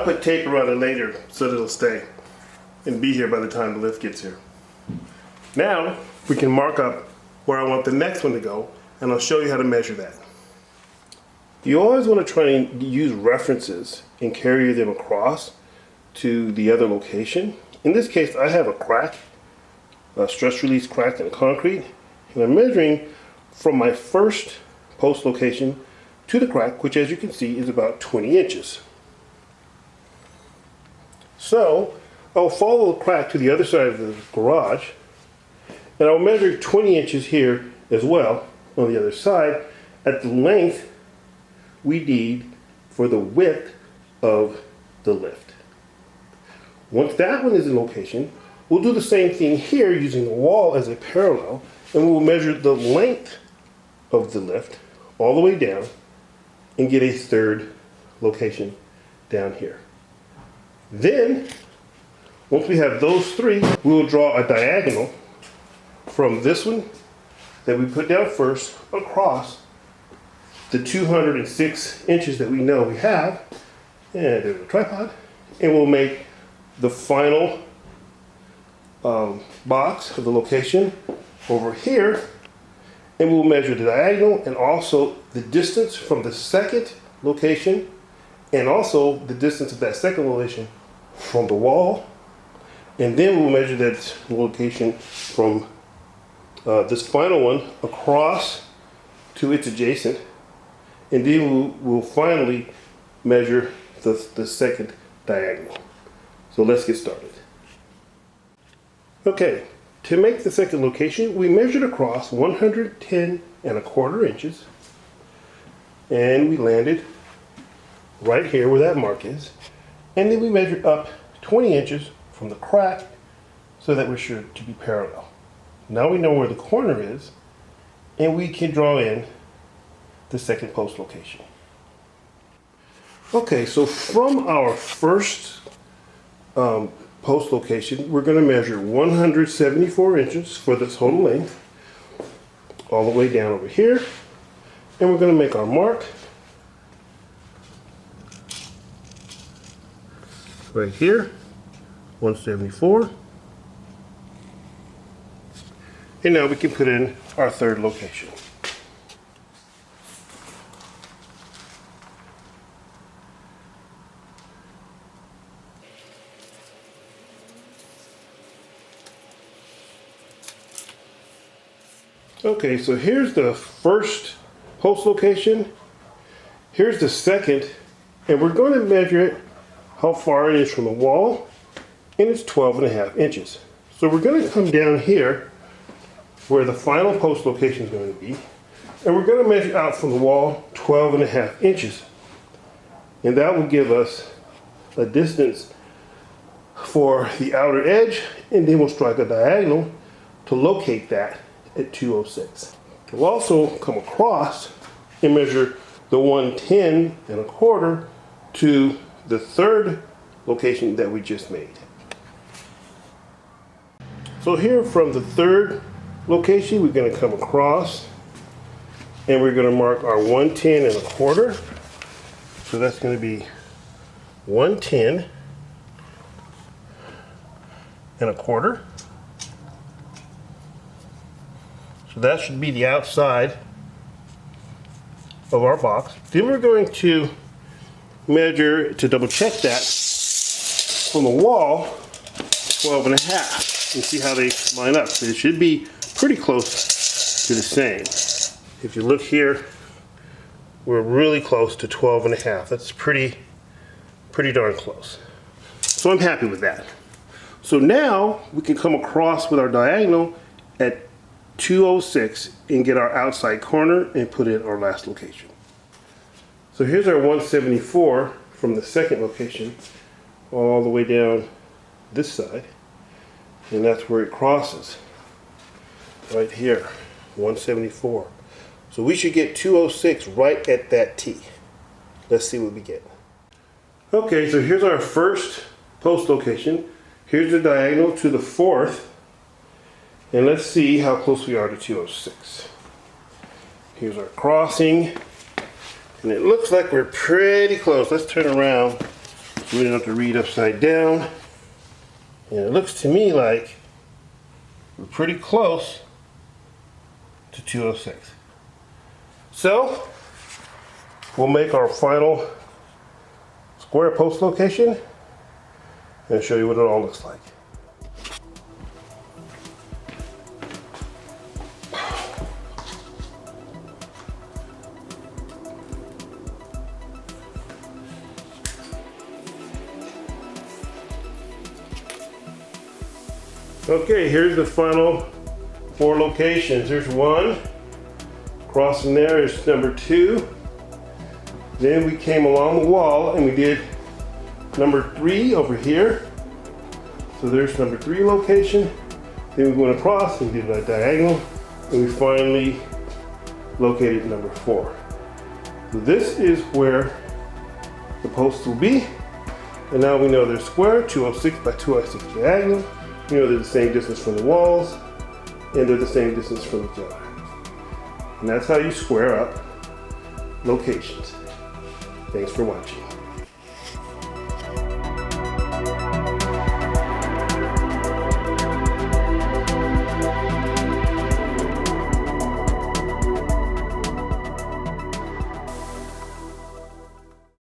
I'll put tape around it later so that it'll stay and be here by the time the lift gets here. Now we can mark up where I want the next one to go, and I'll show you how to measure that. You always want to try and use references and carry them across to the other location. In this case, I have a crack, a stress release crack in the concrete, and I'm measuring from my first post location to the crack, which as you can see is about 20 inches. So I'll follow the crack to the other side of the garage, and I'll measure 20 inches here as well on the other side at the length we need for the width of the lift. Once that one is in location, we'll do the same thing here using the wall as a parallel, and we'll measure the length of the lift all the way down and get a third location down here. Then, once we have those three, we will draw a diagonal from this one that we put down first across the 206 inches that we know we have, and there's a tripod, and we'll make the final box of the location over here, and we'll measure the diagonal and also the distance from the second location and also the distance of that second location from the wall, and then we'll measure that location from this final one across to its adjacent, and then we'll finally measure the second diagonal. So let's get started. Okay, to make the second location, we measured across 110¼ inches, and we landed right here where that mark is, and then we measured up 20 inches from the crack so that we're sure to be parallel. Now we know where the corner is, and we can draw in the second post location. Okay, so from our first post location, we're going to measure 174 inches for the total length, all the way down over here, and we're going to make our mark right here, 174. And now we can put in our third location. Okay, so here's the first post location. Here's the second, and we're going to measure it, how far it is from the wall, and it's 12½ inches. So we're going to come down here where the final post location is going to be, and we're going to measure out from the wall 12½ inches. And that will give us a distance for the outer edge, and then we'll strike a diagonal to locate that at 206. We'll also come across and measure the 110¼ to the third location that we just made. So here from the third location, we're going to come across and we're going to mark our 110¼ So that's going to be 110¼ So that should be the outside of our box. Then we're going to measure, to double check that, from the wall, 12½, and see how they line up. So it should be pretty close to the same. If you look here, we're really close to 12½. That's pretty darn close. So I'm happy with that. So now we can come across with our diagonal at 206 and get our outside corner and put in our last location. So here's our 174 from the second location all the way down this side, and that's where it crosses right here, 174. So we should get 206 right at that T. Let's see what we get. Okay, so here's our first post location. Here's the diagonal to the fourth, and let's see how close we are to 206. Here's our crossing, and it looks like we're pretty close. Let's turn around We don't have to read upside down. And it looks to me like we're pretty close to 206. So we'll make our final square post location and show you what it all looks like. Okay, here's the final 4 locations. There's 1. Crossing there is number 2. Then we came along the wall and we did number 3 over here. So there's number 3 location. Then we went across and did a diagonal. And we finally located number 4. So this is where the posts will be. And now we know they're square, 206 by 206 diagonal. You know they're the same distance from the walls, and they're the same distance from each other. And that's how you square up locations. Thanks for watching.